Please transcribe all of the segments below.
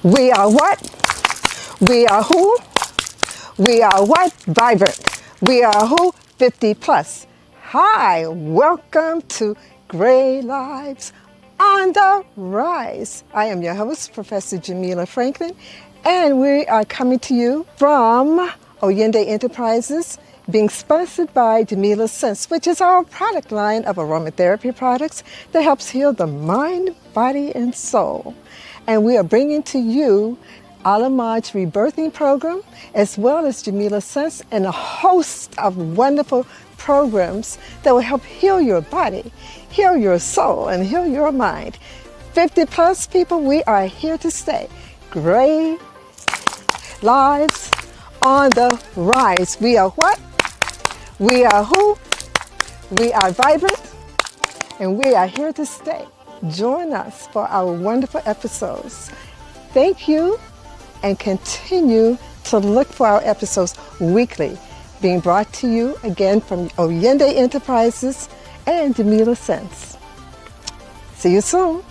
We are what? We are who? We are what? Vibrant. We are who? 50 plus. Hi, welcome to Gray Lives on the Rise. I am your host, Professor Jamila Franklin, and we are coming to you from Oyende Enterprises, being sponsored by Jamila Sense, which is our product line of aromatherapy products that helps heal the mind, body, and soul. And we are bringing to you Alamaj's rebirthing program, as well as Jamila Sense and a host of wonderful programs that will help heal your body, heal your soul, and heal your mind. 50 plus people, we are here to stay. Gray Lives on the Rise. We are what? We are who? We are vibrant, and we are here to stay. Join us for our wonderful episodes. Thank you, and continue to look for our episodes weekly, being brought to you again from Oyende Enterprises and Jamila Sense. See you soon.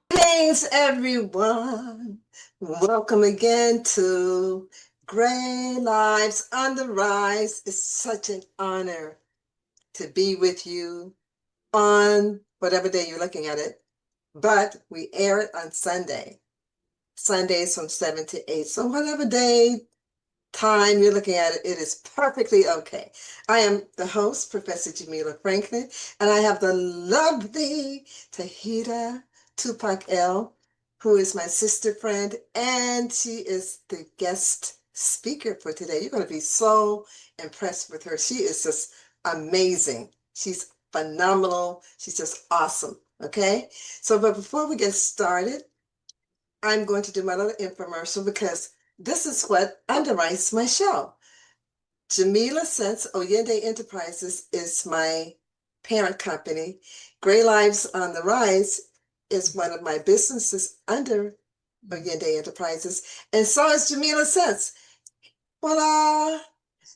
Greetings, everyone. Welcome again to Gray Lives on the Rise. It's such an honor to be with you on whatever day you're looking at it, but we air it on Sundays from 7 to 8. So whatever day, time you're looking at it, it is perfectly okay. I am the host, Professor Jamila Franklin, and I have the lovely Tawhiyda Tupak-el, who is my sister friend, and she is the guest speaker for today. You're going to be so impressed with her. She is just amazing. She's phenomenal. She's just awesome. Okay. So, but before we get started, I'm going to do my little infomercial because this is what underwrites my show. Jamila Sense Oyende Enterprises is my parent company. Gray Lives on the Rise is one of my businesses under Oyende Enterprises, and so is Jamila Sense. Voila!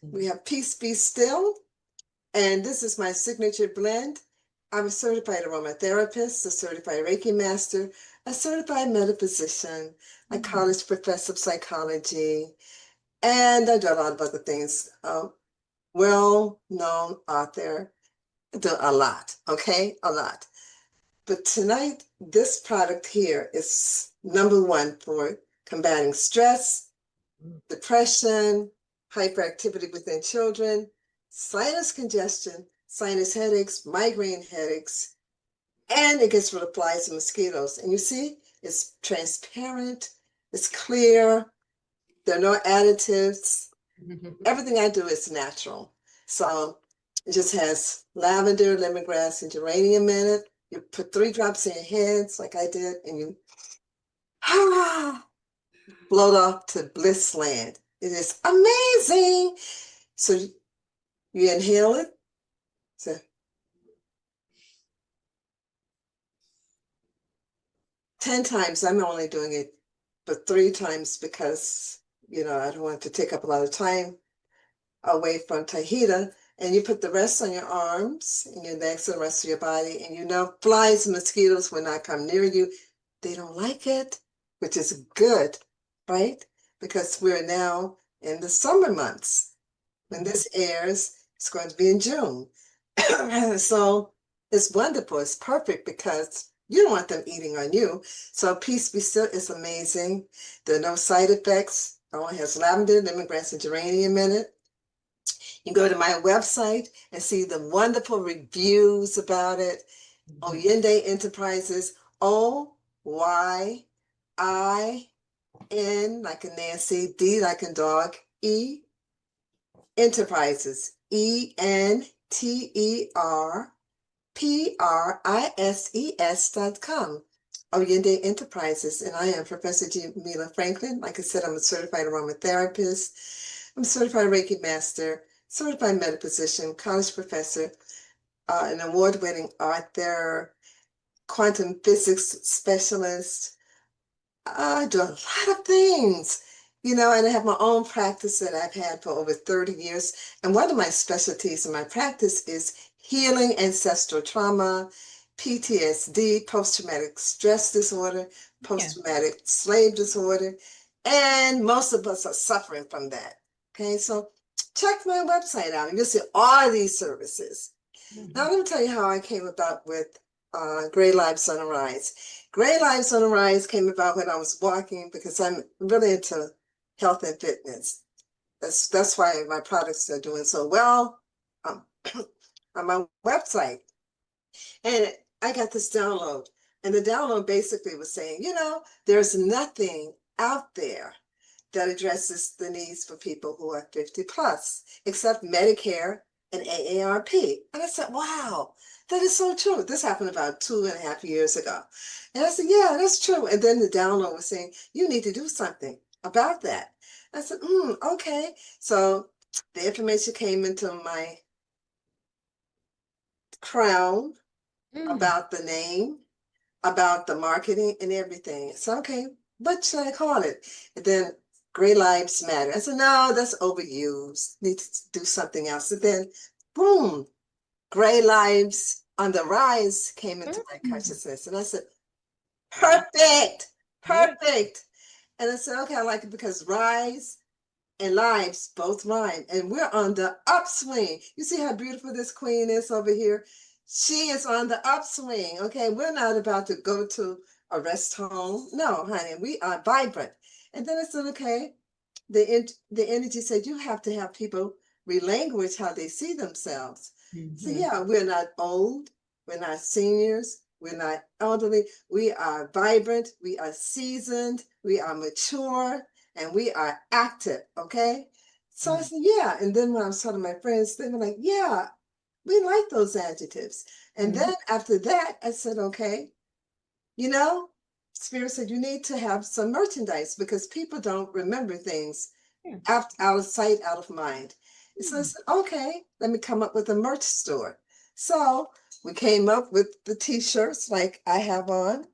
We have Peace Be Still, and this is my signature blend. I'm a certified aromatherapist, a certified Reiki master, a certified metaphysician, a college professor of psychology, and I do a lot of other things. Well-known author, I do a lot, okay? A lot. But tonight, this product here is number one for combating stress, depression, hyperactivity within children, sinus congestion, sinus headaches, migraine headaches, and it gets rid of flies and mosquitoes. And you see, it's transparent, it's clear, there are no additives. Everything I do is natural. So it just has lavender, lemongrass, and geranium in it. You put 3 drops in your hands like I did, and you float off to bliss land. It is amazing. So you inhale it. So 10 times. I'm only doing it but 3 times because, I don't want to take up a lot of time away from Tawhiyda. And you put the rest on your arms and your legs and the rest of your body. And flies and mosquitoes will not come near you. They don't like it, which is good, right? Because we're now in the summer months. When this airs, it's going to be in June. So it's wonderful. It's perfect because you don't want them eating on you. So Peace Be Still is amazing. There are no side effects. It only has lavender, lemongrass, and geranium in it. You can go to my website and see the wonderful reviews about it. Oyende Enterprises, Oyin, like a Nancy, D like a dog, E, Enterprises, ENTERPRISES.com. Oyende Enterprises, and I am Professor Jamila Franklin. Like I said, I'm a certified aromatherapist. I'm a certified Reiki master, certified metaphysician, college professor, an award-winning author, quantum physics specialist. I do a lot of things, and I have my own practice that I've had for over 30 years. And one of my specialties in my practice is healing ancestral trauma, PTSD, post-traumatic stress disorder, post-traumatic slave disorder, and most of us are suffering from that. Okay, so check my website out and you'll see all these services. Now, let me tell you how I came about with Gray Lives on the Rise. Gray Lives on the Rise came about when I was walking because I'm really into health and fitness. That's why my products are doing so well on my website. And I got this download. And the download basically was saying, there's nothing out there that addresses the needs for people who are 50 plus, except Medicare and AARP. And I said, wow, that is so true. This happened about 2.5 years ago. And I said, yeah, that's true. And then the download was saying, you need to do something about that. I said, okay. So the information came into my crown about the name, about the marketing and everything. So, okay, what should I call it? And then Gray Lives Matter. I said, no, that's overused. Need to do something else. And then, boom, Gray Lives on the Rise came into my consciousness. And I said, perfect. And I said, okay, I like it because rise and lives both rhyme. And we're on the upswing. You see how beautiful this queen is over here? She is on the upswing. Okay, we're not about to go to a rest home. No, honey, we are vibrant. And then I said, okay, the energy said you have to have people relanguage how they see themselves. So yeah, we're not old, we're not seniors, we're not elderly. We are vibrant, we are seasoned, we are mature, and we are active. Okay. So I said, yeah. And then when I was telling my friends, they were like, yeah, we like those adjectives. And then after that, I said, okay, Spirit said you need to have some merchandise because people don't remember things out of sight, out of mind. And so I said, okay, let me come up with a merch store. So we came up with the t-shirts like I have on,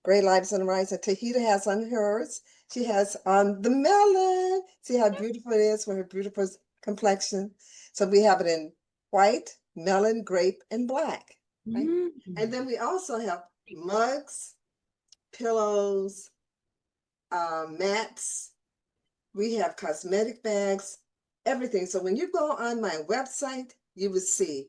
Great Lives on the Rise, and Tawhida has on hers. She has on the melon. See how beautiful it is with her beautiful complexion. So we have it in white, melon, grape, and black. Right? And then we also have mugs, pillows, mats. We have cosmetic bags, everything. So when you go on my website, you will see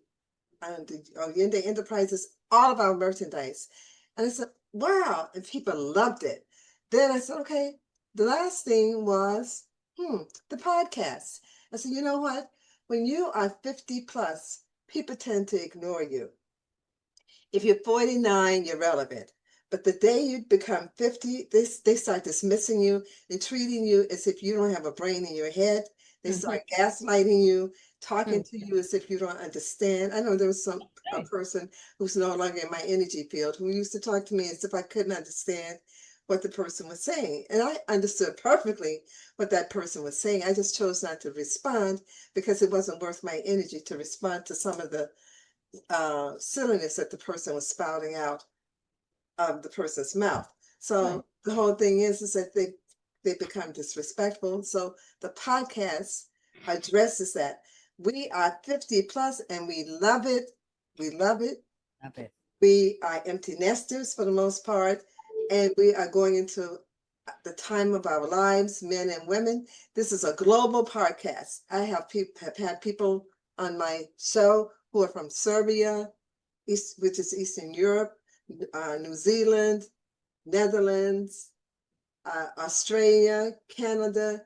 Yende Enterprises, all of our merchandise. And I said, wow, and people loved it. Then I said, okay, the last thing was, the podcast. I said, you know what? When you are 50 plus, people tend to ignore you. If you're 49, you're relevant. But the day you become 50, they start dismissing you and treating you as if you don't have a brain in your head. They start gaslighting you, talking to you as if you don't understand. I know there was a person who's no longer in my energy field who used to talk to me as if I couldn't understand what the person was saying. And I understood perfectly what that person was saying. I just chose not to respond because it wasn't worth my energy to respond to some of the silliness that the person was spouting out of the person's mouth. So the whole thing is that they become disrespectful. So the podcast addresses that. We are 50 plus and we love it. We love it. We are empty nesters for the most part, and we are going into the time of our lives, men and women. This is a global podcast. I have had people on my show who are from Serbia, which is Eastern Europe, New Zealand, Netherlands, Australia, Canada,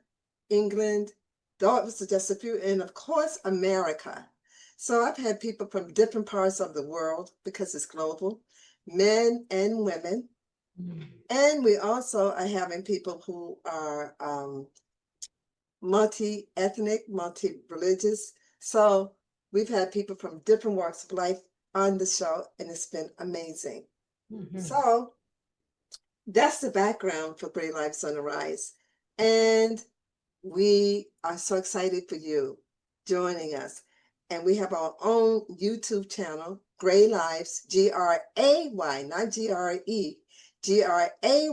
England. Those are just a few, and of course, America. So I've had people from different parts of the world because it's global, men and women. And we also are having people who are multi-ethnic, multi-religious. So we've had people from different walks of life on the show, and it's been amazing. So that's the background for Great Lives on the Rise. And we are so excited for you joining us. And we have our own YouTube channel, Gray Lives, Gray, not GRE, Gray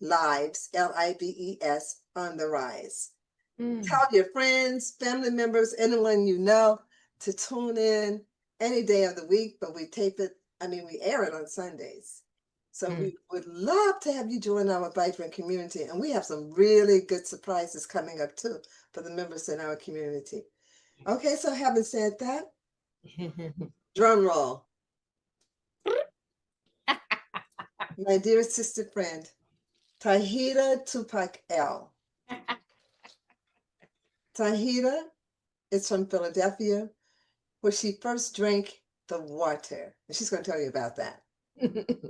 Lives, LIVES, on the Rise. Tell your friends, family members, anyone you know to tune in any day of the week, but we tape it we air it on Sundays. So we would love to have you join our vibrant community. And we have some really good surprises coming up too for the members in our community. Okay, so having said that, drum roll. My dear sister friend, Tawhiyda Tupak-el. Tawhiyda is from Philadelphia, where she first drank the water. And she's going to tell you about that.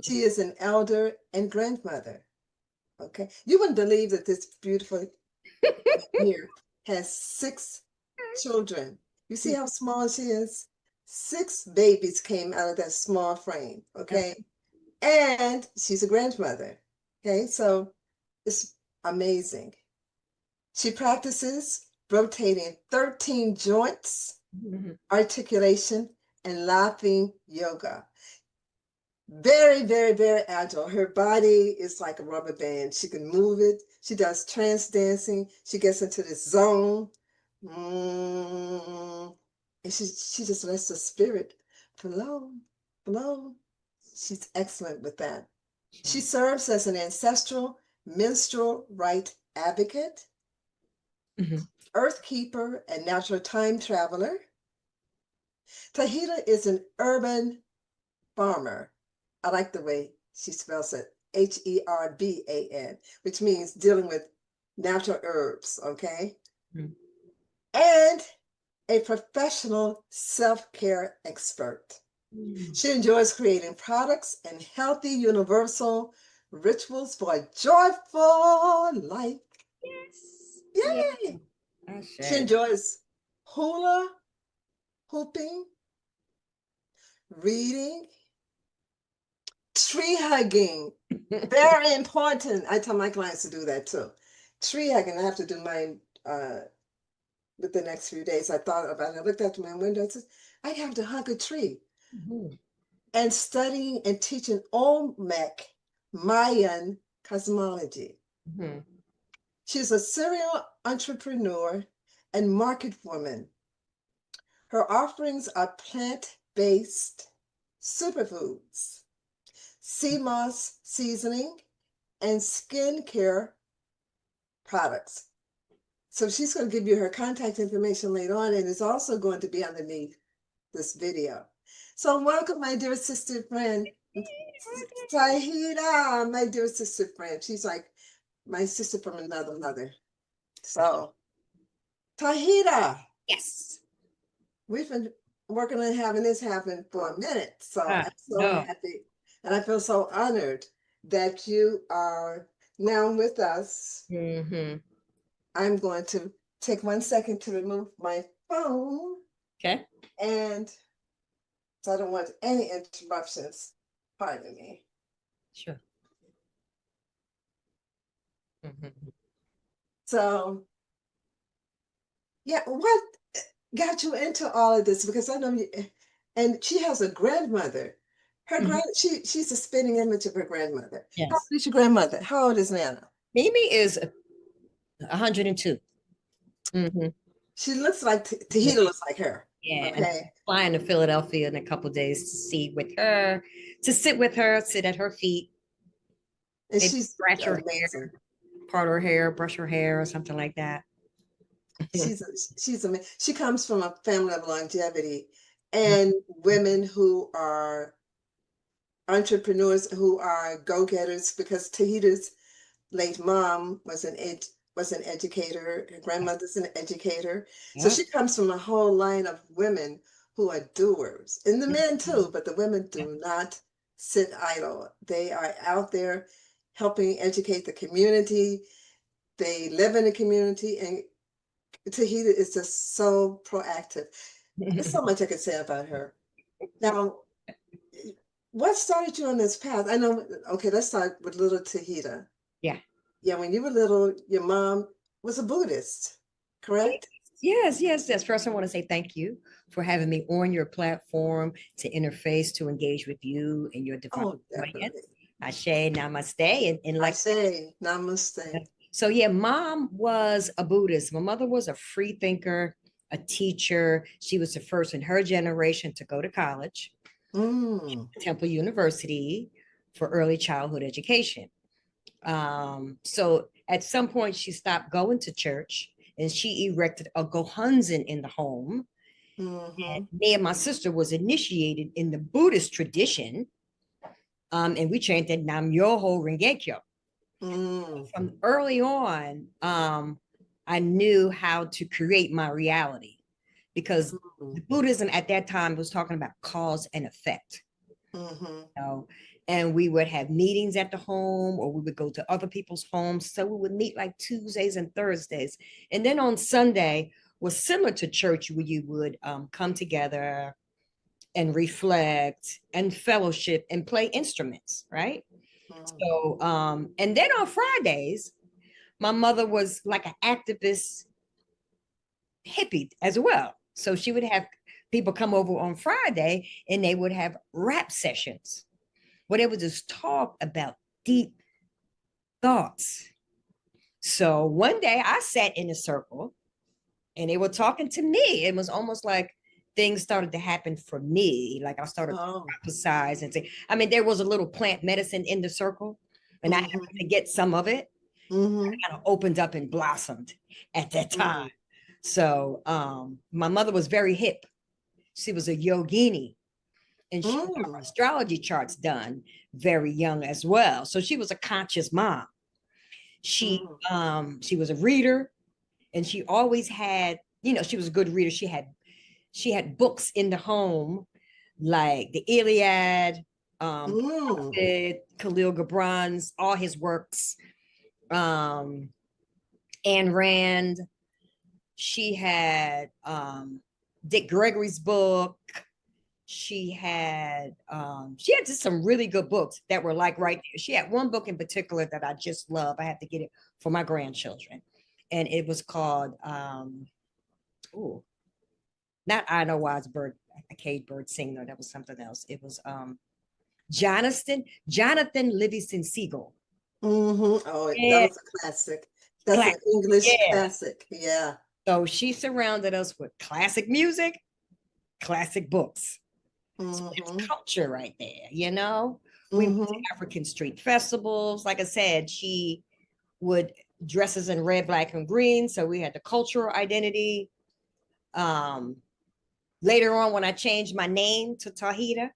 She is an elder and grandmother. Okay. You wouldn't believe that this beautiful here has 6 children. You see how small she is? 6 babies came out of that small frame. Okay. And she's a grandmother. Okay. So it's amazing. She practices rotating 13 joints, articulation, and laughing yoga. Very, very, very agile. Her body is like a rubber band. She can move it. She does trance dancing. She gets into this zone. And she just lets the spirit flow, flow. She's excellent with that. She serves as an ancestral menstrual rite advocate, Earthkeeper, and natural time traveler. Tawhiyda is an urban farmer. I like the way she spells it, Herban, which means dealing with natural herbs, okay? And a professional self-care expert. She enjoys creating products and healthy universal rituals for a joyful life. Yes. Yay! She enjoys hula hooping, reading, tree hugging. Very important. I tell my clients to do that too. Tree hugging. I have to do mine with the next few days. I thought about it. I looked out my window and said, I have to hug a tree. And studying and teaching Olmec Mayan cosmology. She's a serial entrepreneur and market woman. Her offerings are plant-based superfoods, sea moss seasoning, and skincare products. So she's going to give you her contact information later on, and it's also going to be underneath this video. So welcome, my dear sister friend, Tawhiyda, my dear sister friend. She's like my sister from another mother. So, Tawhiyda. Yes. We've been working on having this happen for a minute. So I'm so happy. And I feel so honored that you are now with us. I'm going to take 1 second to remove my phone. Okay. And so I don't want any interruptions. Pardon me. Sure. So, yeah, what got you into all of this? Because I know you, and she has a grandmother. Her she's a spitting image of her grandmother. Yes. How old is your grandmother? How old is Nana? Mimi is 102. She looks like Tawhiyda looks like her. Yeah. Okay. Flying to Philadelphia in a couple of days to sit with her, sit at her feet. And she's scratch her hair, part her hair, brush her hair, or something like that. She comes from a family of longevity and women who are entrepreneurs, who are go-getters, because Tawhiyda's late mom was an educator. Her grandmother's an educator. So she comes from a whole line of women who are doers, and the men too, but the women do not sit idle. They are out there helping educate the community. They live in the community, and Tawhiyda is just so proactive. There's so much I could say about her. Now, what started you on this path? I know, okay, let's start with little Tawhiyda. Yeah, when you were little, your mom was a Buddhist, correct? Yes. First, I want to say thank you for having me on your platform to interface, to engage with you and your divine guidance. Ashe, namaste. And like Ashe, namaste. So yeah, mom was a Buddhist. My mother was a free thinker, a teacher. She was the first in her generation to go to college. Temple University for early childhood education. So at some point, she stopped going to church and she erected a gohonzon in the home. And me and my sister was initiated in the Buddhist tradition. And we chanted Nam Myoho Renge Kyo. From early on, I knew how to create my reality because Buddhism at that time was talking about cause and effect. You know, and we would have meetings at the home or we would go to other people's homes. So we would meet like Tuesdays and Thursdays. And then on Sunday was similar to church where you would come together and reflect and fellowship and play instruments, right? So, and then on Fridays, my mother was like an activist hippie as well. So she would have people come over on Friday and they would have rap sessions where they would just talk about deep thoughts. So one day I sat in a circle and they were talking to me. It was almost like things started to happen for me. Like I started to prophesize and say, I mean, there was a little plant medicine in the circle and I happened to get some of it. Kind of opened up and blossomed at that time. So my mother was very hip. She was a yogini and she got her astrology charts done very young as well. So she was a conscious mom. She was a reader and she always had, you know, she was a good reader. She had books in the home like the Iliad, Khalil Gibran's, all his works, Ayn Rand. She had Dick Gregory's book. She had just some really good books that were like right there. She had one book in particular that I just love. I have to get it for my grandchildren. And it was called not I Know Why's Bird, a cage bird singer. That was something else. It was Jonathan Livingston Seagull. Oh, yeah. That was a classic. That's an English classic. Yeah. So she surrounded us with classic music, classic books. So it's culture right there, you know? We went to African street festivals. Like I said, she would dress us in red, black, and green. So we had the cultural identity. Later on, when I changed my name to Tawhida,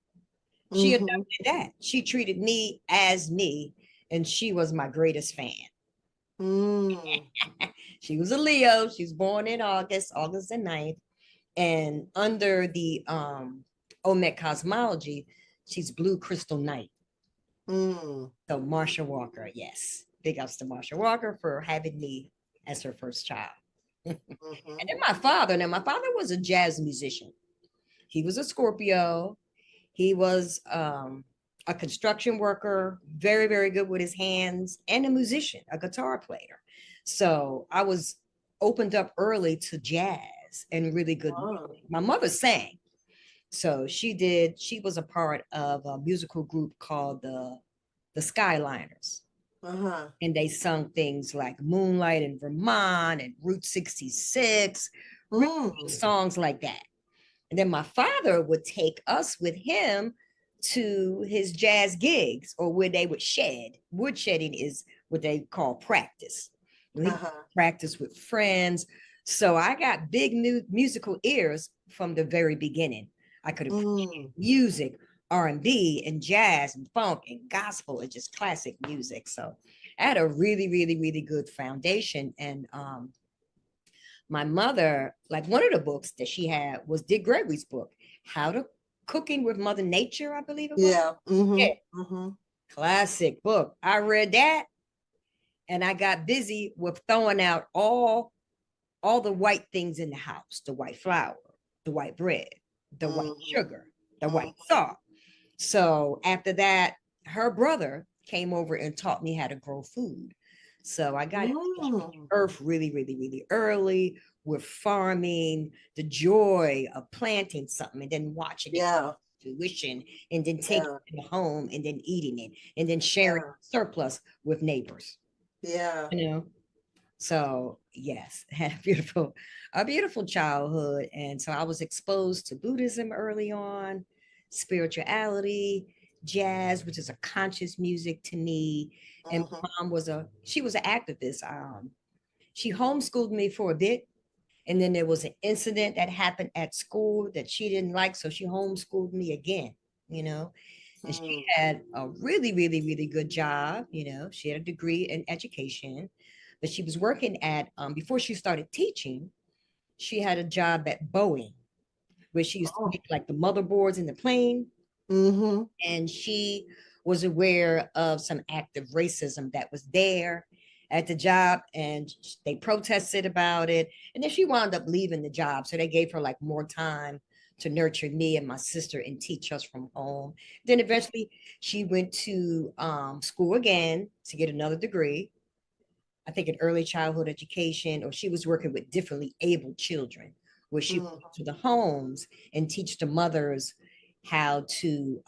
she adopted that. She treated me as me, and she was my greatest fan. She was a Leo. She was born in August the 9th. And under the Omet cosmology, she's blue crystal night. So Marsha Walker, yes. Big ups to Marsha Walker for having me as her first child. And then my father was a jazz musician. He was a Scorpio. He was a construction worker, very, very good with his hands, and a musician, a guitar player. So I was opened up early to jazz and really good music. My mother sang. So she was a part of a musical group called the Skyliners. And they sung things like Moonlight in Vermont and Route 66, songs like that. And then my father would take us with him to his jazz gigs or where they would shed. Woodshedding is what they call practice. Practice with friends. So I got big musical ears from the very beginning. I could appreciate music, R&B and jazz and funk and gospel and just classic music. So I had a really, really, really good foundation. And my mother, like one of the books that she had was Dick Gregory's book, How to Cooking with Mother Nature, I believe it was. Yeah. Classic book. I read that and I got busy with throwing out all the white things in the house, the white flour, the white bread, the white sugar, the white salt. So after that, her brother came over and taught me how to grow food. So I got into earth really, really, really early with farming, the joy of planting something and then watching it fruition and then taking it home and then eating it and then sharing surplus with neighbors. Yeah. You know? So yes, had a beautiful childhood. And so I was exposed to Buddhism early on, spirituality, jazz, which is a conscious music to me. And my mom was she was an activist. She homeschooled me for a bit. And then there was an incident that happened at school that she didn't like. So she homeschooled me again, you know. And she had a really, really, really good job. You know, she had a degree in education, but she was working at, before she started teaching, she had a job at Boeing, where she used to make like the motherboards in the plane. And she was aware of some active racism that was there at the job, and they protested about it. And then she wound up leaving the job. So they gave her like more time to nurture me and my sister and teach us from home. Then eventually she went to school again to get another degree. I think in early childhood education, or she was working with differently able children, where she would go to the homes and teach the mothers how to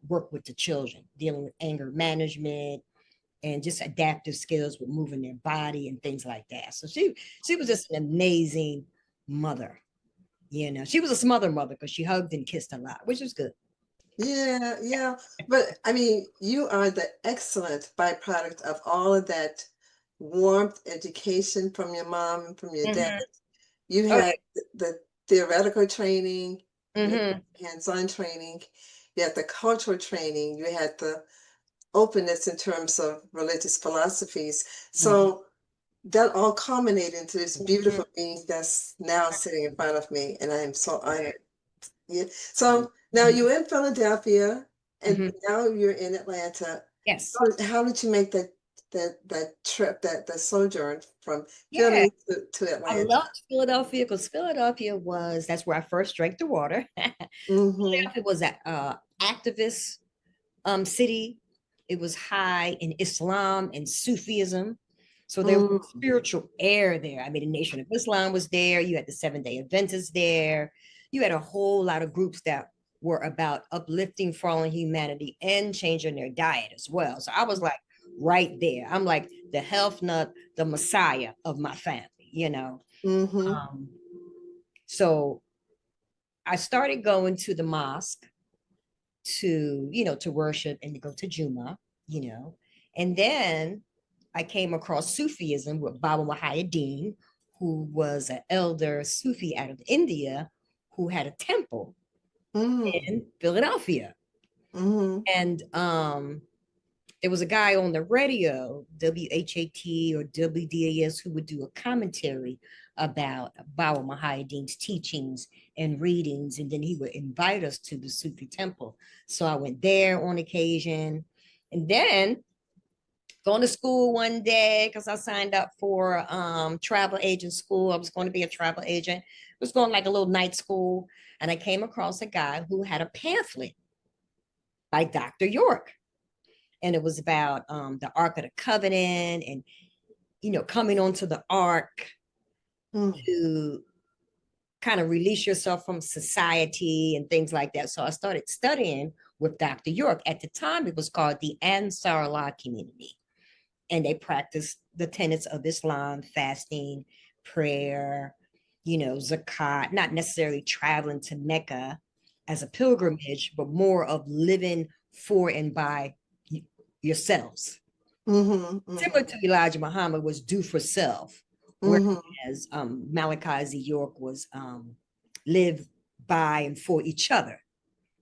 work with the children, dealing with anger management and just adaptive skills with moving their body and things like that. So she was just an amazing mother. You know, she was a smother mother because she hugged and kissed a lot, which was good. Yeah, yeah. But I mean, you are the excellent byproduct of all of that warmth, education from your mom and from your dad. You had the theoretical training, you had hands-on training, you had the cultural training, you had the openness in terms of religious philosophies. So that all culminated into this beautiful being that's now sitting in front of me, and I am so honored. Yeah. So now you're in Philadelphia, and now you're in Atlanta. Yes. How did you make that trip, that sojourn from Yeah. Philly to I Atlanta? loved Philadelphia because Philadelphia that's where I first drank the water. Philadelphia was an activist city. It was high in Islam and Sufism. So there was spiritual air there. I mean, the Nation of Islam was there. You had the Seven-Day Adventists there. You had a whole lot of groups that were about uplifting fallen humanity and changing their diet as well. So I was like right there. I'm like the health nut, the messiah of my family, you know. So I started going to the mosque to, you know, to worship and to go to Juma, you know. And then I came across Sufism with Baba Muhyiddin, who was an elder Sufi out of India who had a temple in Philadelphia. And there was a guy on the radio, WHAT or WDAS, who would do a commentary about Baba Muhyiddin's teachings and readings, and then he would invite us to the Sufi temple. So I went there on occasion, and then going to school one day because I signed up for travel agent school. I was going to be a travel agent. I was going like a little night school, and I came across a guy who had a pamphlet by Dr. York, and it was about the Ark of the Covenant and, you know, coming onto the Ark to kind of release yourself from society and things like that. So I started studying with Dr. York. At the time, it was called the Ansarullah community. And they practiced the tenets of Islam, fasting, prayer, you know, zakat, not necessarily traveling to Mecca as a pilgrimage, but more of living for and by yourselves. Similar to Elijah Muhammad was do for self, whereas Malachi Z. York was live by and for each other,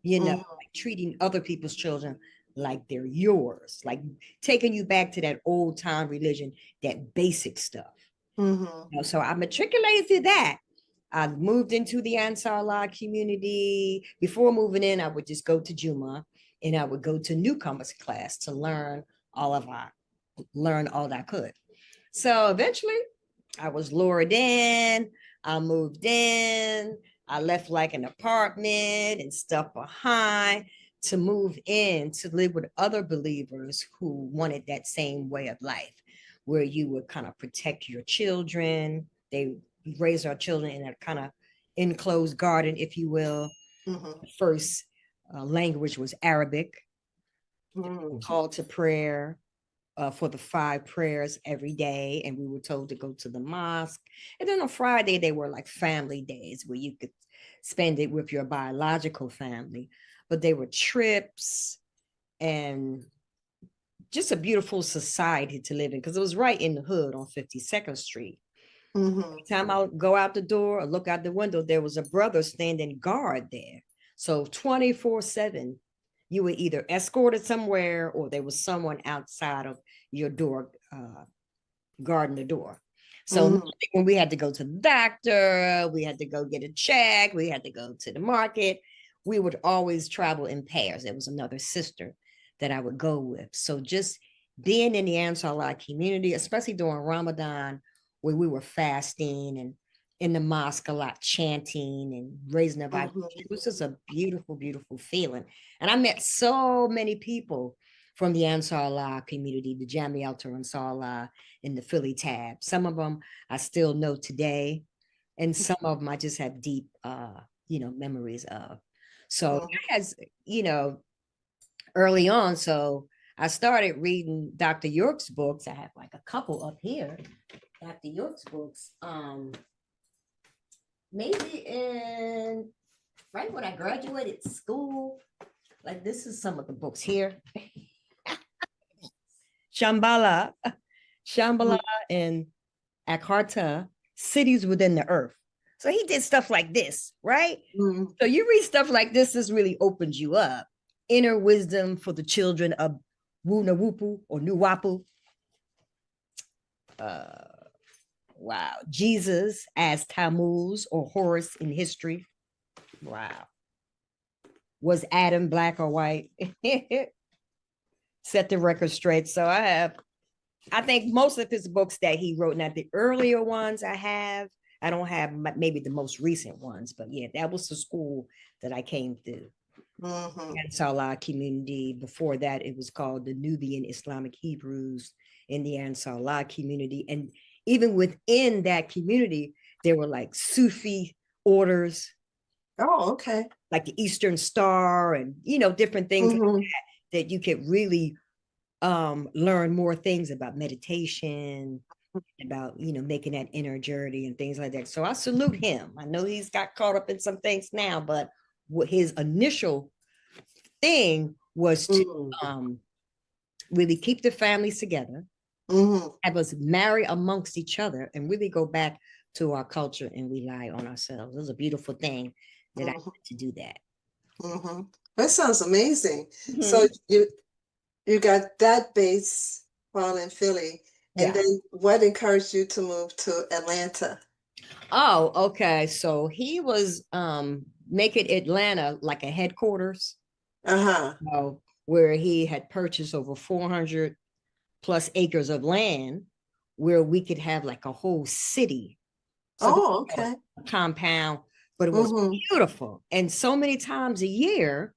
you know, like treating other people's children like they're yours, like taking you back to that old time religion, that basic stuff. You know, so I matriculated to that. I moved into the Ansarullah community. Before moving in, I would just go to Juma and I would go to newcomers class to learn all that I could. So eventually I was lured in, I moved in, I left like an apartment and stuff behind to move in to live with other believers who wanted that same way of life, where you would kind of protect your children. They raised our children in a kind of enclosed garden, if you will. The first language was Arabic, call to prayer for the 5 prayers every day. And we were told to go to the mosque. And then on Friday, they were like family days where you could spend it with your biological family. but they were trips and just a beautiful society to live in because it was right in the hood on 52nd Street. Every time I would go out the door or look out the window, there was a brother standing guard there. So 24/7, you were either escorted somewhere or there was someone outside of your door, guarding the door. So when we had to go to the doctor, we had to go get a check, we had to go to the market, we would always travel in pairs. There was another sister that I would go with. So just being in the Ansar Allah community, especially during Ramadan, where we were fasting and in the mosque a lot, chanting and raising the vibration. It was just a beautiful, beautiful feeling. And I met so many people from the Ansar Allah community, the Jamiat Ansar Allah in the Philly tab. Some of them I still know today, and some of them I just have deep, memories of. So as early on, so I started reading Dr. York's books. I have like a couple up here. Dr. York's books. Maybe right when I graduated school. Like this is some of the books here. Shambhala and Akharta, Cities Within the Earth. So he did stuff like this, right? So you read stuff like this really opens you up. Inner Wisdom for the Children of Wunawupu or Nuwapu. Wow. Jesus as Tammuz or Horus in history. Wow. Was Adam black or white? Set the record straight. So I think most of his books that he wrote, not the earlier ones I don't have maybe the most recent ones, but yeah, that was the school that I came through. And Salah community. Before that, it was called the Nubian Islamic Hebrews in the Ansar Allah community. And even within that community, there were like Sufi orders. Oh, okay. Like the Eastern Star and, different things like that you could really learn more things about meditation, about, making that inner journey and things like that. So I salute him. I know he's got caught up in some things now, but what his initial thing was to really keep the families together, have us marry amongst each other, and really go back to our culture and rely on ourselves. It was a beautiful thing that I had to do that. That sounds amazing. So you got that base while in Philly, and then what encouraged you to move to Atlanta? Oh, okay. So he was making Atlanta like a headquarters. Where he had purchased over 400 plus acres of land where we could have like a whole city. So a compound, but it was beautiful. And so many times a year,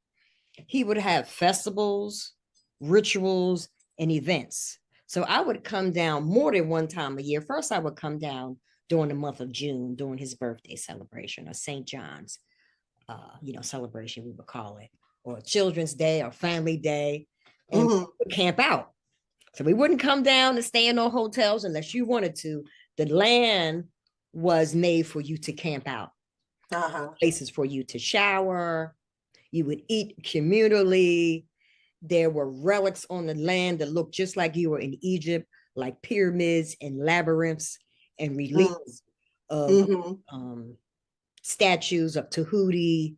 he would have festivals, rituals, and events. So I would come down more than one time a year. First, I would come down during the month of June, during his birthday celebration or St. John's, celebration, we would call it, or Children's Day or Family Day, and we would camp out. So we wouldn't come down and stay in no hotels unless you wanted to. The land was made for you to camp out. Places for you to shower. You would eat communally. There were relics on the land that looked just like you were in Egypt, like pyramids and labyrinths and reliefs of statues of Tahuti.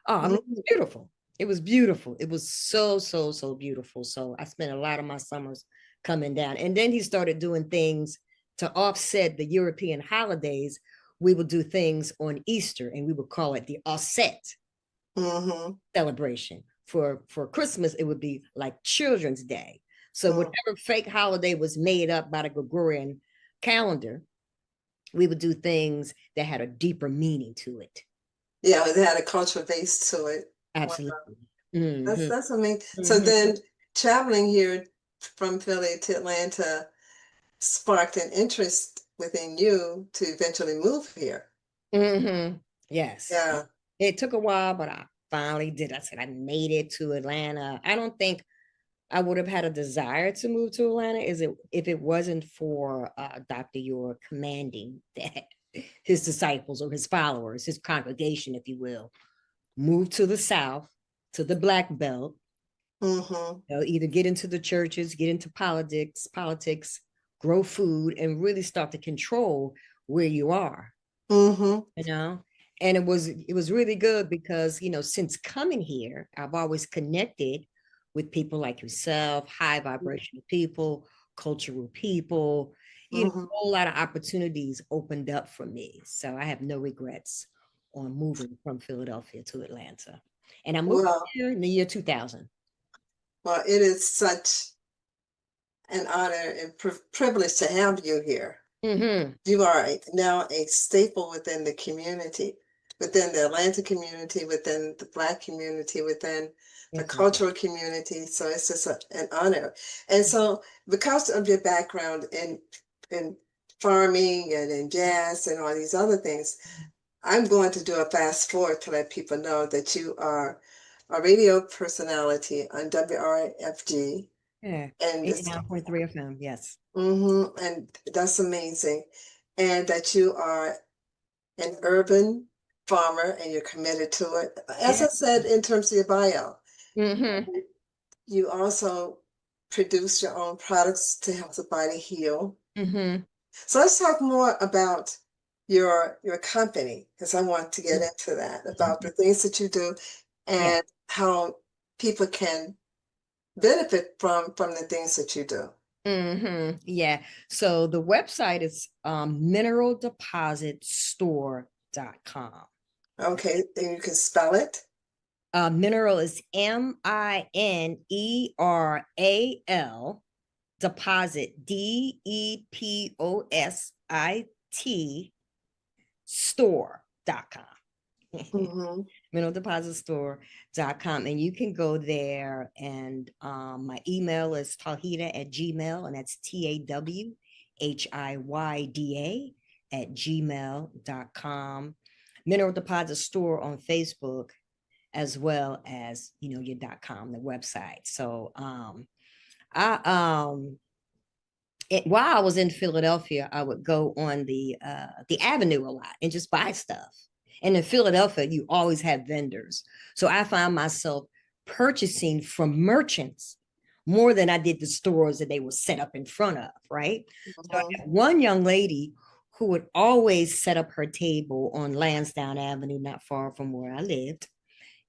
Oh, it was beautiful. It was beautiful. It was so, so, so beautiful. So I spent a lot of my summers coming down. And then he started doing things to offset the European holidays. We would do things on Easter, and we would call it the offset celebration. For Christmas, it would be like Children's Day. So whatever fake holiday was made up by the Gregorian calendar, we would do things that had a deeper meaning to it. Yeah, it had a cultural base to it. Absolutely. Wow. That's amazing. So then traveling here from Philly to Atlanta sparked an interest within you to eventually move here. Yes. Yeah. It took a while, but I finally did. I said I made it to Atlanta. I don't think I would have had a desire to move to Atlanta if it wasn't for Dr. York commanding that his disciples or his followers, his congregation, if you will, move to the South to the black belt. Either get into the churches, get into politics, grow food, and really start to control where you are. And it was really good because, since coming here, I've always connected with people like yourself, high vibrational people, cultural people. A whole lot of opportunities opened up for me. So I have no regrets on moving from Philadelphia to Atlanta. And I moved here in the year 2000. Well, it is such an honor and privilege to have you here. You are now a staple within the community, within the Atlanta community, within the Black community, within the cultural community. So it's just an honor. And so because of your background in farming and in jazz and all these other things, I'm going to do a fast forward to let people know that you are a radio personality on WRFG. Yeah, and 89.3 FM, yes. And that's amazing. And that you are an urban farmer and you're committed to it. As I said, in terms of your bio, you also produce your own products to help the body heal. So let's talk more about your company, because I want to get into that, about the things that you do and how people can benefit from the things that you do. Yeah. So the website is mineraldepositstore.com. Okay, and you can spell it. Mineral is MINERAL, deposit DEPOSIT, store.com. mineraldepositstore.com, and you can go there, and my email is tawhida@gmail, and that's TAWHIYDA@gmail.com. Mineral Deposit Store on Facebook, as well as your .com, the website. So while I was in Philadelphia, I would go on the Avenue a lot and just buy stuff. And in Philadelphia, you always have vendors. So I found myself purchasing from merchants more than I did the stores that they were set up in front of, right? So I had one young lady who would always set up her table on Lansdowne Avenue, not far from where I lived.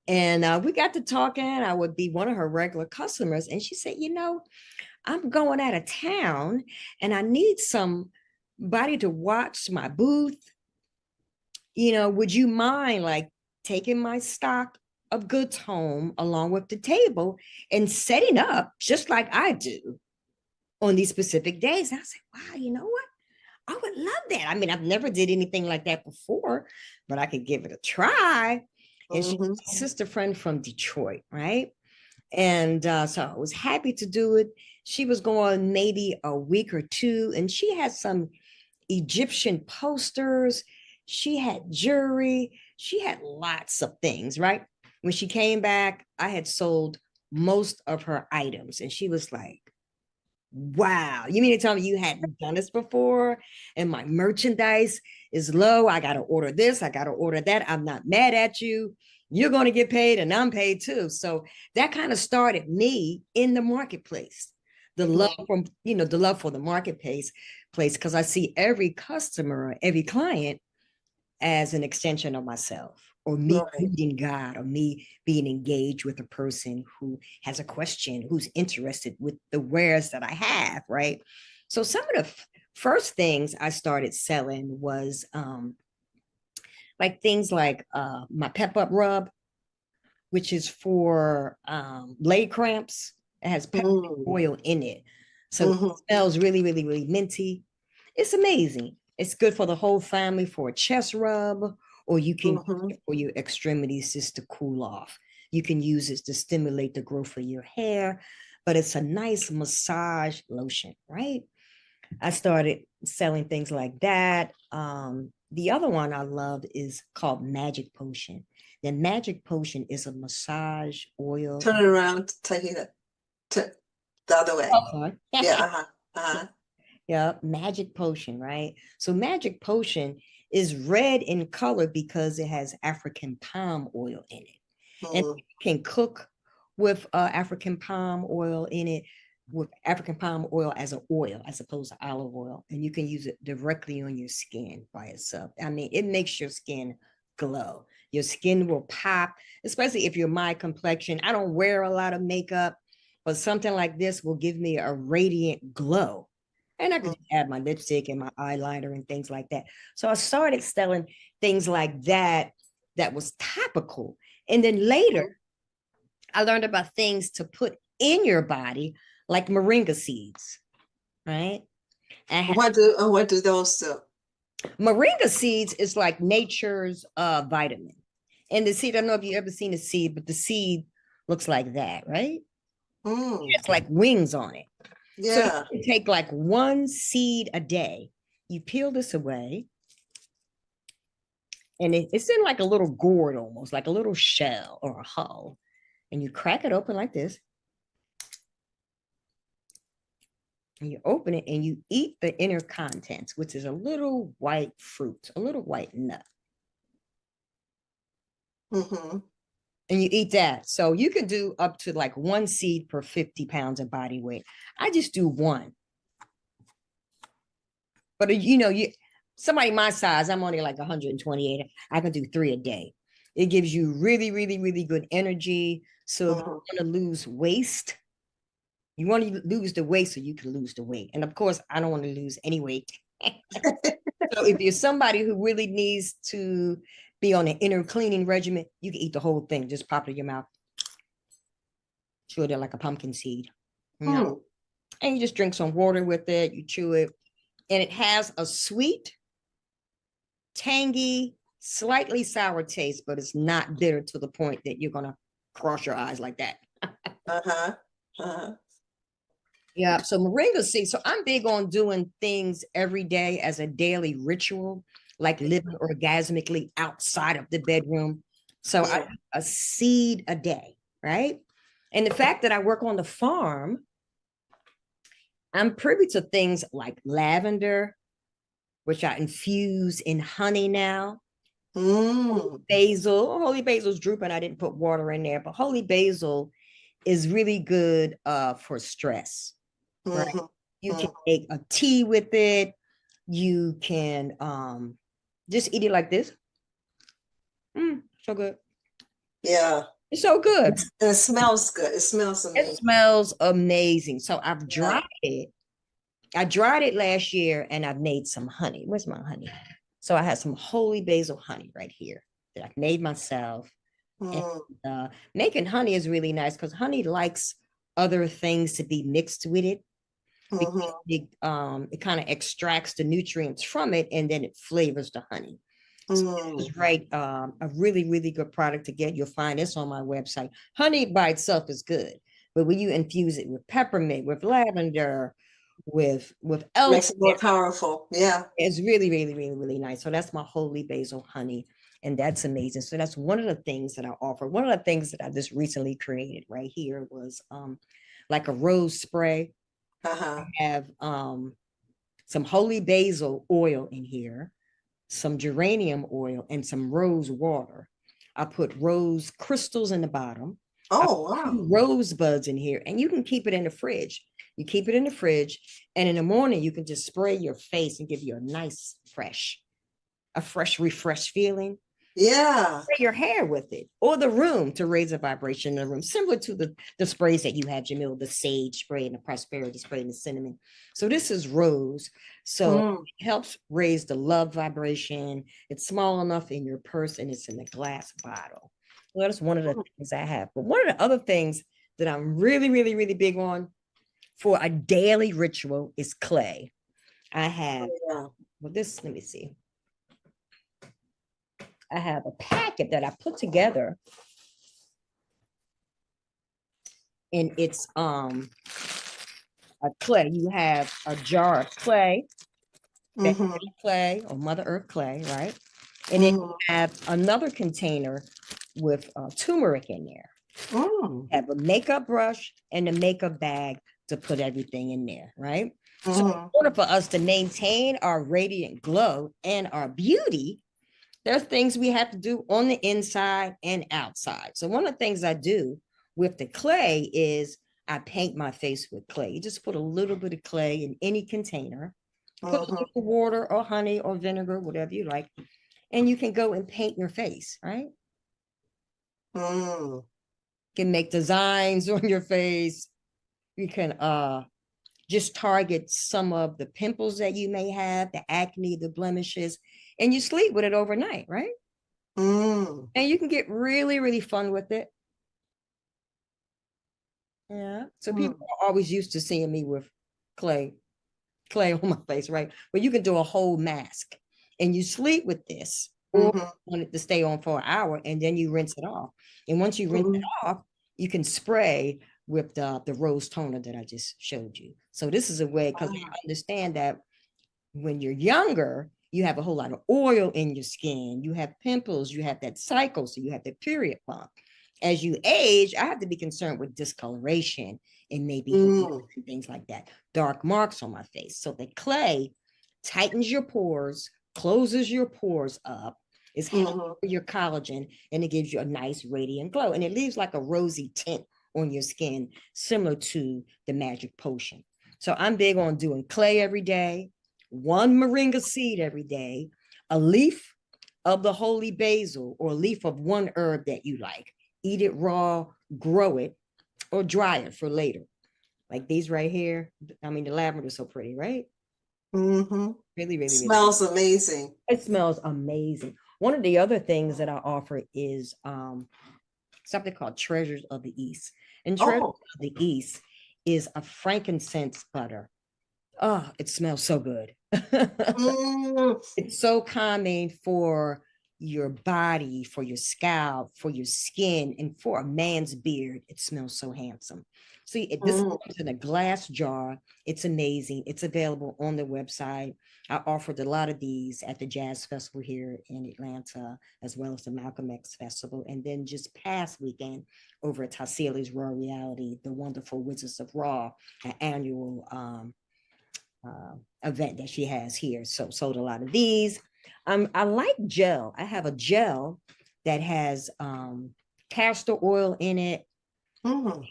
And we got to talking. I would be one of her regular customers. And she said, I'm going out of town and I need somebody to watch my booth. Would you mind like taking my stock of goods home along with the table and setting up just like I do on these specific days? And I said, wow, you know what? I would love that. I mean, I've never did anything like that before, but I could give it a try. And she's a sister friend from Detroit, right? And so I was happy to do it. She was going maybe a week or two, and she had some Egyptian posters. She had jewelry. She had lots of things, right? When she came back, I had sold most of her items, and she was like, wow, you mean to tell me you hadn't done this before? And my merchandise is low. I got to order this. I got to order that. I'm not mad at you. You're going to get paid and I'm paid too. So that kind of started me in the marketplace. The love from, the love for the marketplace, because I see every customer, every client as an extension of myself, or me meeting God, or me being engaged with a person who has a question, who's interested with the wares that I have, right? So some of the first things I started selling was like things like my Pep Up Rub, which is for leg cramps. It has peppermint oil in it. So it smells really, really, really minty. It's amazing. It's good for the whole family, for a chest rub, or you can use it for your extremities just to cool off. You can use it to stimulate the growth of your hair, but it's a nice massage lotion, right? I started selling things like that. The other one I love is called Magic Potion. The Magic Potion is a massage oil. Turn it around, Tawhida. The other way. Yeah. Yeah, Magic Potion, right? So Magic Potion is red in color because it has African palm oil in it. And Mm. you can cook with African palm oil in it, with African palm oil as an oil as opposed to olive oil. And you can use it directly on your skin by itself. I mean, it makes your skin glow. Your skin will pop, especially if you're my complexion. I don't wear a lot of makeup, but something like this will give me a radiant glow. And I could add my lipstick and my eyeliner and things like that. So I started selling things like that that was topical. And then later, I learned about things to put in your body, like moringa seeds, right? What do those do? Moringa seeds is like nature's vitamin. And the seed, I don't know if you've ever seen a seed, but the seed looks like that, right? It's like wings on it. So you can take like one seed a day. You peel this away, and it's in like a little gourd, almost like a little shell or a hull. And you crack it open like this. And you open it and you eat the inner contents, which is a little white fruit, a little white nut. Mm-hmm. And you eat that. So you can do up to like one seed per 50 pounds of body weight. I just do one. But somebody my size, I'm only like 128. I can do 3 a day. It gives you really, really, really good energy. So if you want to lose waste, you want to lose the weight so you can lose the weight. And of course, I don't want to lose any weight. So if you're somebody who really needs to be on an inner cleaning regimen, you can eat the whole thing. Just pop it in your mouth. Chew it like a pumpkin seed. And you just drink some water with it. You chew it. And it has a sweet, tangy, slightly sour taste, but it's not bitter to the point that you're going to cross your eyes like that. Yeah, so moringa seeds. So I'm big on doing things every day as a daily ritual, like living orgasmically outside of the bedroom. So I a seed a day, right? And the fact that I work on the farm, I'm privy to things like lavender, which I infuse in honey now. Basil, holy basil's drooping. I didn't put water in there, but holy basil is really good for stress. Right? You can make a tea with it. You can just eat it like this. So good. Yeah. It's so good. It smells good. It smells amazing. It smells amazing. So I've dried it. I dried it last year and I've made some honey. Where's my honey? So I had some holy basil honey right here that I've made myself. And, making honey is really nice because honey likes other things to be mixed with it. It kind of extracts the nutrients from it and then it flavors the honey. So it's right, a really, really good product to get. You'll find this on my website. Honey by itself is good, but when you infuse it with peppermint, with lavender, with elderberry, makes it more powerful. Yeah, it's really, really, really, really nice. So that's my holy basil honey, and that's amazing. So that's one of the things that I offer. One of the things that I just recently created right here was like a rose spray. I have some holy basil oil in here, some geranium oil, and some rose water. I put rose crystals in the bottom. Wow. Rosebuds in here, and you can keep it in the fridge. You keep it in the fridge, and in the morning you can just spray your face and give you a nice fresh, refreshed feeling. Yeah. Spray your hair with it, or the room to raise a vibration in the room, similar to the sprays that you have, Jamil, the sage spray and the prosperity spray and the cinnamon. So this is rose. So it helps raise the love vibration. It's small enough in your purse and it's in a glass bottle. Well, that's one of the things I have. But one of the other things that I'm really, really, really big on for a daily ritual is clay. I have, well, this, let me see. I have a packet that I put together, and it's a clay. You have a jar of clay, clay or Mother Earth clay, right? And then you have another container with turmeric in there. You have a makeup brush and a makeup bag to put everything in there, right? So in order for us to maintain our radiant glow and our beauty, There's things we have to do on the inside and outside. So one of the things I do with the clay is I paint my face with clay. You just put a little bit of clay in any container, put a little water or honey or vinegar, whatever you like, and you can go and paint your face, right? You can make designs on your face. You can just target some of the pimples that you may have, the acne, the blemishes, and you sleep with it overnight, right? And you can get really, really fun with it. Yeah. So people are always used to seeing me with clay on my face, right? But you can do a whole mask and you sleep with this, or you want it to stay on for an hour, and then you rinse it off. And once you rinse it off, you can spray with the rose toner that I just showed you. So this is a way, because I understand that when you're younger, you have a whole lot of oil in your skin, you have pimples, you have that cycle, so you have the period bump. As you age, I have to be concerned with discoloration and maybe things like that, dark marks on my face. So the clay tightens your pores, closes your pores up, is helpful for your collagen, and it gives you a nice radiant glow, and it leaves like a rosy tint on your skin, similar to the magic potion. So I'm big on doing clay every day, one moringa seed every day, a leaf of the holy basil, or a leaf of one herb that you like. Eat it raw, grow it, or dry it for later. Like these right here. I mean, the lavender is so pretty, right? Really, really, smells amazing. It smells amazing. One of the other things that I offer is something called Treasures of the East. And Treasures of the East is a frankincense butter. Oh, it smells so good. It's so calming for your body, for your scalp, for your skin, and for a man's beard. It smells so handsome. See, this comes in a glass jar. It's amazing. It's available on the website. I offered a lot of these at the Jazz Festival here in Atlanta, as well as the Malcolm X Festival. And then just past weekend over at Tassili's Raw Reality, the wonderful Wizards of Raw, an annual event that she has here. So sold a lot of these. I like gel. I have a gel that has castor oil in it,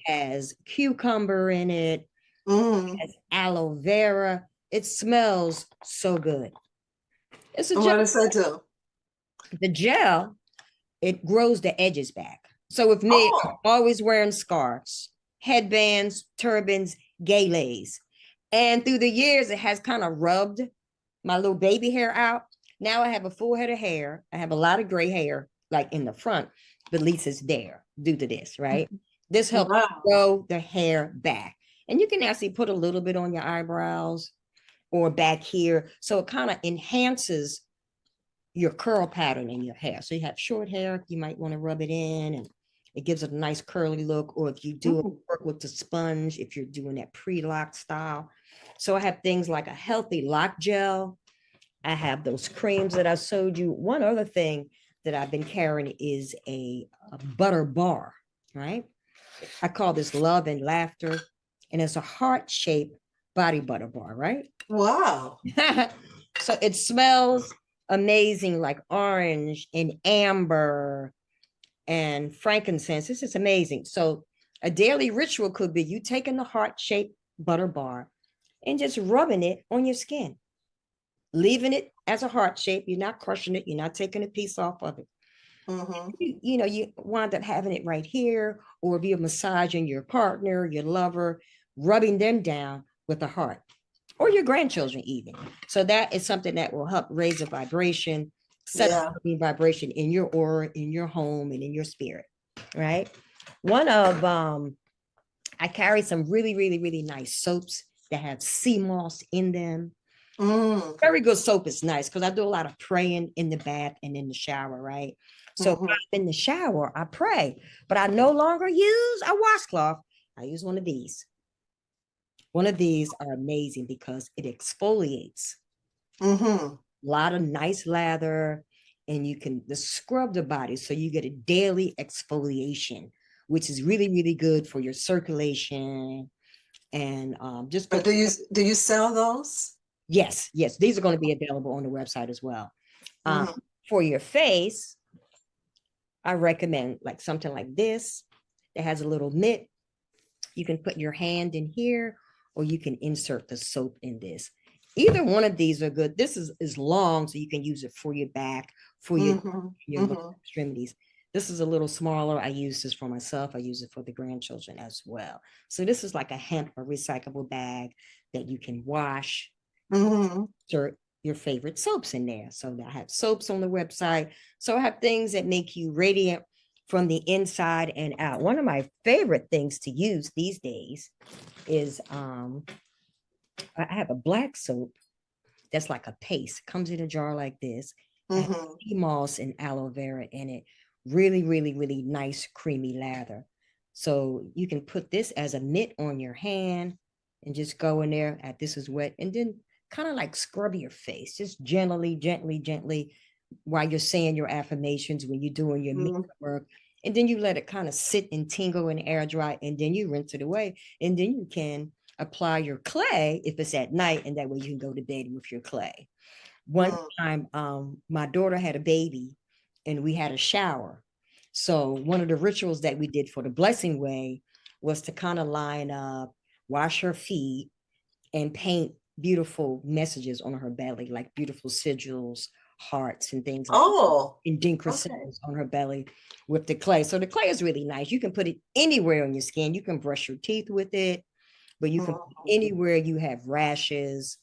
has cucumber in it, has aloe vera. It smells so good. It's a gel. What does that do? The gel, it grows the edges back. So with me, I'm always wearing scarves, headbands, turbans, gaylays. And through the years, it has kind of rubbed my little baby hair out. Now I have a full head of hair. I have a lot of gray hair, like in the front, but at least it's there due to this, right? This helps grow the hair back. And you can actually put a little bit on your eyebrows or back here. So it kind of enhances your curl pattern in your hair. So you have short hair, you might want to rub it in, and it gives it a nice curly look. Or if you do work with the sponge, if you're doing that pre-lock style. So I have things like a healthy lock gel. I have those creams that I showed you. One other thing that I've been carrying is a butter bar, right? I call this Love and Laughter, and it's a heart-shaped body butter bar, right? Wow. So it smells amazing, like orange and amber and frankincense. This is amazing. So a daily ritual could be you taking the heart-shaped butter bar and just rubbing it on your skin, leaving it as a heart shape. You're not crushing it. You're not taking a piece off of it. You know, you wind up having it right here, or if you're massaging your partner, your lover, rubbing them down with a heart, or your grandchildren even. So that is something that will help raise the vibration, set the vibration in your aura, in your home, and in your spirit, right? One of, I carry some really, really, really nice soaps that have sea moss in them. Very good soap is nice because I do a lot of praying in the bath and in the shower, right? So when I'm in the shower, I pray, but I no longer use a washcloth. I use one of these. One of these are amazing because it exfoliates. A lot of nice lather, and you can scrub the body, so you get a daily exfoliation, which is really, really good for your circulation. And just. But do you sell those? Yes, these are going to be available on the website as well. For your face, I recommend like something like this that has a little mitt. You can put your hand in here, or you can insert the soap in this. Either one of these are good. This is long, so you can use it for your back, for your lower extremities. This is a little smaller. I use this for myself. I use it for the grandchildren as well. So this is like a hemp or recyclable bag that you can wash, insert your favorite soaps in there. So I have soaps on the website. So I have things that make you radiant from the inside and out. One of my favorite things to use these days is I have a black soap that's like a paste. It comes in a jar like this. Sea moss and aloe vera in it. Really, really, really nice creamy lather. So you can put this as a mitt on your hand and just go in there at this is wet, and then kind of like scrub your face, just gently, gently, gently, while you're saying your affirmations, when you're doing your makeup work. And then you let it kind of sit and tingle and air dry, and then you rinse it away. And then you can apply your clay if it's at night, and that way you can go to bed with your clay. One time, my daughter had a baby and we had a shower. So one of the rituals that we did for the blessing way was to kind of line up, wash her feet, and paint beautiful messages on her belly, like beautiful sigils, hearts, and things like that. And Dinkra symbols on her belly with the clay. So the clay is really nice. You can put it anywhere on your skin. You can brush your teeth with it, but you can put it anywhere you have rashes,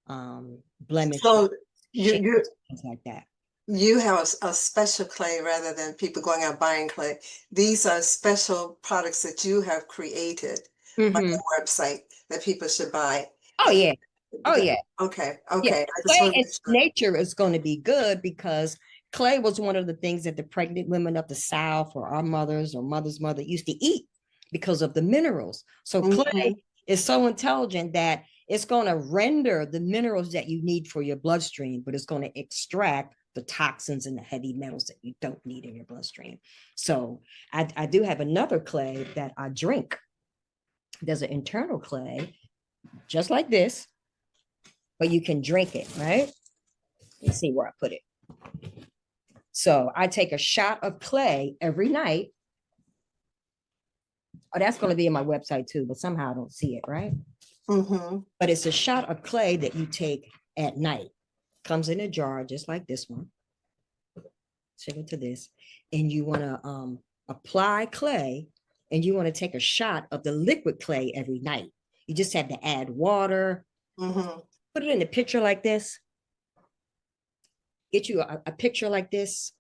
blemishes, so things like that. You have a special clay rather than people going out buying clay. These are special products that you have created on your website that people should buy. Oh, yeah. Oh, yeah. Okay. Yeah. Clay in nature is going to be good because clay was one of the things that the pregnant women of the South, or our mothers or mother's mother, used to eat because of the minerals. So clay is so intelligent that it's going to render the minerals that you need for your bloodstream, but it's going to extract the toxins and the heavy metals that you don't need in your bloodstream. So I do have another clay that I drink. There's an internal clay, just like this, but you can drink it, right? Let's see where I put it. So I take a shot of clay every night. Oh, that's going to be in my website too, but somehow I don't see it, right? But it's a shot of clay that you take at night. Comes in a jar just like this one. Similar to this. And you want to apply clay, and you want to take a shot of the liquid clay every night. You just have to add water. Put it in a picture like this. Get you a picture like this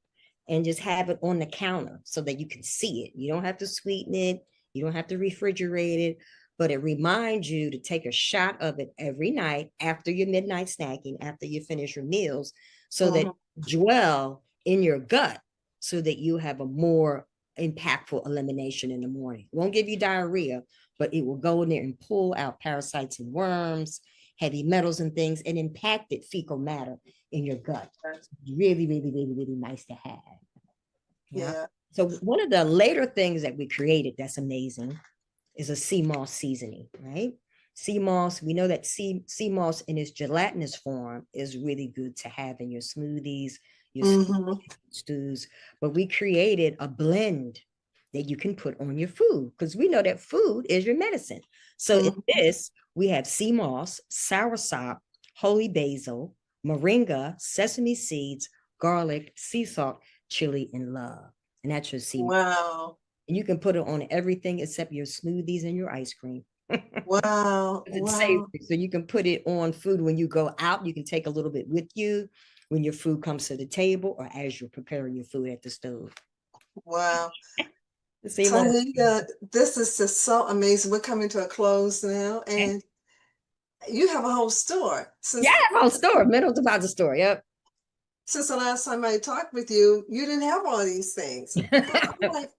and just have it on the counter so that you can see it. You don't have to sweeten it. You don't have to refrigerate it, but it reminds you to take a shot of it every night after your midnight snacking, after you finish your meals, so that dwell in your gut, so that you have a more impactful elimination in the morning. It won't give you diarrhea, but it will go in there and pull out parasites and worms, heavy metals and things, and impacted fecal matter in your gut. It's really, really, really, really nice to have. Yeah. So one of the later things that we created that's amazing is a sea moss seasoning, right? Sea moss, we know that sea moss in its gelatinous form is really good to have in your smoothies, your stews, but we created a blend that you can put on your food, because we know that food is your medicine. So in this, we have sea moss, soursop, holy basil, moringa, sesame seeds, garlic, sea salt, chili, and love. And that's your sea moss. Wow. And you can put it on everything except your smoothies and your ice cream. Wow. It's safe. So you can put it on food when you go out. You can take a little bit with you when your food comes to the table, or as you're preparing your food at the stove. Wow. Tawhiyda, this is just so amazing. We're coming to a close now, and you have a whole store. Yeah, I have a whole store, middle deposit store. Yep. Since the last time I talked with you, you didn't have all these things. I'm like,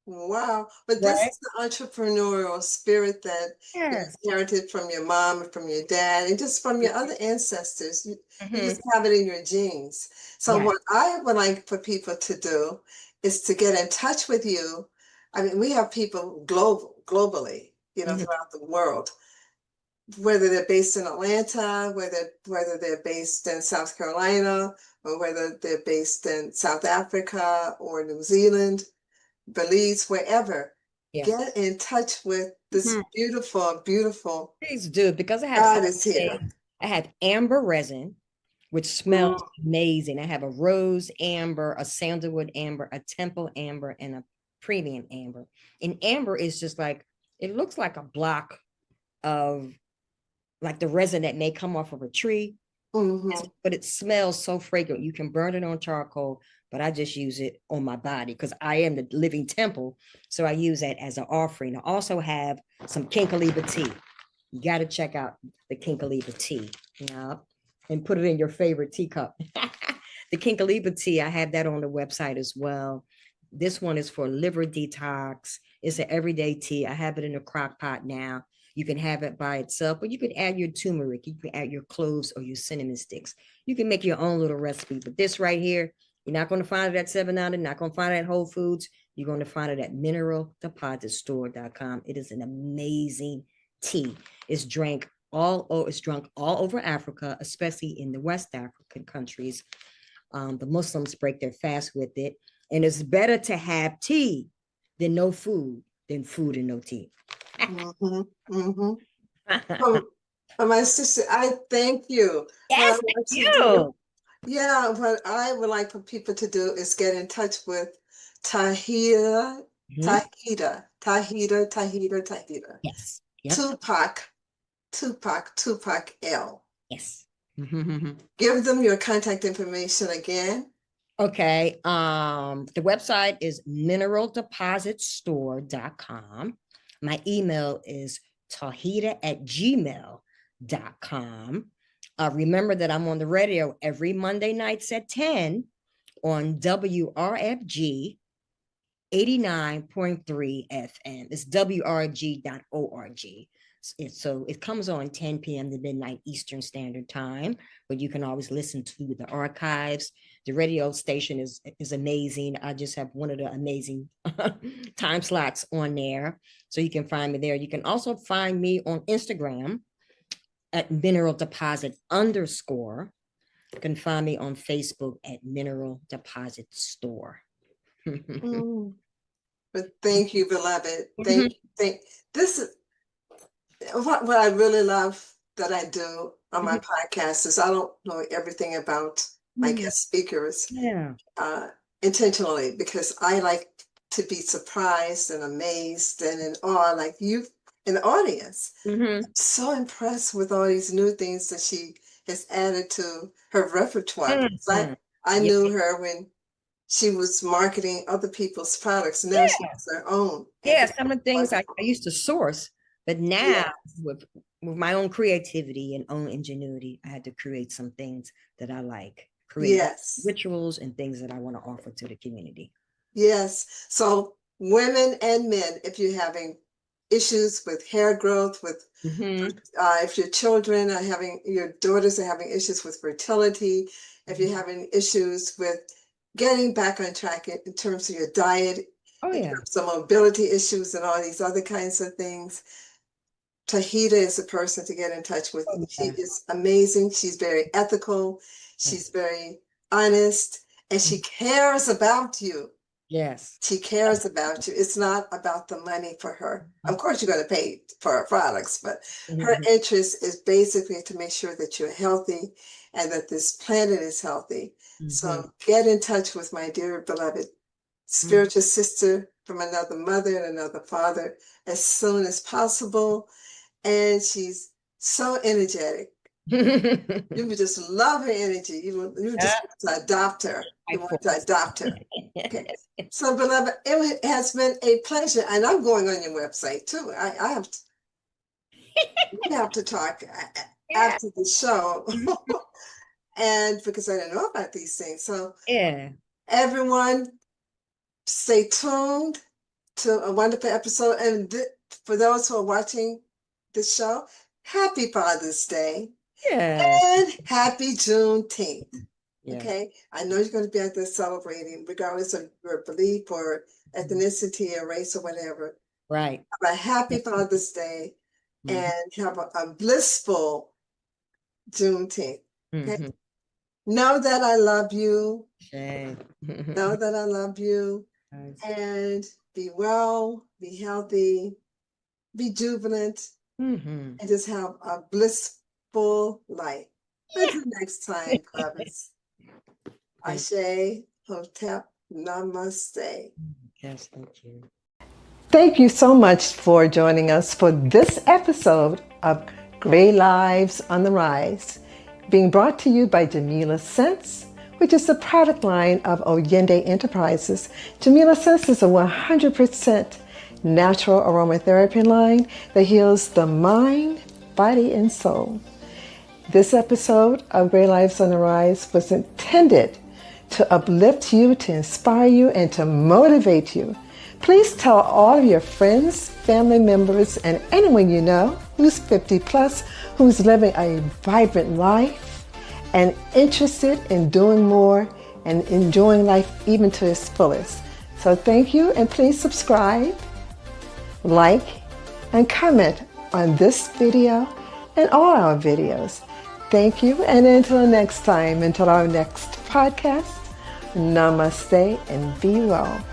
wow. But this is the entrepreneurial spirit that you inherited from your mom and from your dad and just from your other ancestors. You just have it in your genes. So what I would like for people to do is to get in touch with you. I mean, we have people globally, throughout the world. whether they're based in Atlanta, whether they're based in South Carolina, or whether they're based in South Africa or New Zealand, Belize, wherever. Yeah. Get in touch with this beautiful, beautiful. Please do, because God is here. I have amber resin, which smells amazing. I have a rose amber, a sandalwood amber, a temple amber, and a premium amber. And amber is just like, it looks like a block of like the resin that may come off of a tree, but it smells so fragrant. You can burn it on charcoal, but I just use it on my body because I am the living temple. So I use that as an offering. I also have some Kinkaliba tea. You got to check out the Kinkaliba tea. Yeah. And put it in your favorite teacup. The Kinkaliba tea, I have that on the website as well. This one is for liver detox. It's an everyday tea. I have it in a crock pot now. You can have it by itself, but you can add your turmeric, you can add your cloves or your cinnamon sticks. You can make your own little recipe. But this right here, you're not going to find it at 7-Eleven, not going to find it at Whole Foods. You're going to find it at mineraldepositstore.com. It is an amazing tea. It's drunk all over Africa, especially in the West African countries. The Muslims break their fast with it. And it's better to have tea than no food than food and no tea. My sister, I thank you. Yes, thank you. Yeah, what I would like for people to do is get in touch with Tawhiyda. Yes. Yep. Tupak-el. Yes. Give them your contact information again. Okay. The website is mineraldepositstore.com. My email is tawhida@gmail.com. Remember that I'm on the radio every Monday nights at 10 on WRFG 89.3 FM. It's WRG.org. So it comes on 10 p.m. to midnight Eastern Standard Time, but you can always listen to the archives. The radio station is amazing. I just have one of the amazing time slots on there. So you can find me there. You can also find me on Instagram at Mineral Deposit _. You can find me on Facebook at Mineral Deposit Store. But thank you, beloved. Thank you. This is what I really love that I do on my podcast is I don't know everything about my guest speakers intentionally, because I like to be surprised and amazed and in awe, like you in the audience. I'm so impressed with all these new things that she has added to her repertoire. I knew her when she was marketing other people's products, and now she has her own. Some of the things I used to source, but now with my own creativity and own ingenuity, I had to create some things that I like, create rituals and things that I want to offer to the community. Yes. So women and men, if you're having issues with hair growth, with if your children are having, your daughters are having issues with fertility, if you're having issues with getting back on track in terms of your diet, in terms of mobility issues and all these other kinds of things, Tawhida is a person to get in touch with. She is amazing. She's very ethical. She's very honest, and she cares about you. Yes. She cares about you. It's not about the money for her. Of course, you're going to pay for her products, but her interest is basically to make sure that you're healthy and that this planet is healthy. So get in touch with my dear beloved spiritual sister from another mother and another father as soon as possible. And she's so energetic. You would just love her energy. You just want to adopt her. You want to adopt her. Okay. So, beloved, it has been a pleasure. And I'm going on your website too. I have to, we have to talk after the show. And because I didn't know about these things. So everyone, stay tuned to a wonderful episode. And for those who are watching this show, happy Father's Day. And happy Juneteenth. Okay, I know you're going to be out there celebrating, regardless of your belief or ethnicity or race or whatever. Right. But happy Father's Day. and have a blissful Juneteenth. Okay? Know that I love you. Know that I love you. And be well, be healthy, be jubilant, and just have a blissful life. Until next time, Clevis. Ashe, Hotep, Namaste. Yes, thank you. Thank you so much for joining us for this episode of Gray Lives on the Rise, being brought to you by Jamila Scents, which is the product line of Oyende Enterprises. Jamila Scents is a 100% natural aromatherapy line that heals the mind, body, and soul. This episode of Gray Lives on the Rise was intended to uplift you, to inspire you, and to motivate you. Please tell all of your friends, family members, and anyone you know who's 50 plus, who's living a vibrant life and interested in doing more and enjoying life even to its fullest. So thank you, and please subscribe, like, and comment on this video and all our videos. Thank you, and until next time, until our next podcast, namaste and be well.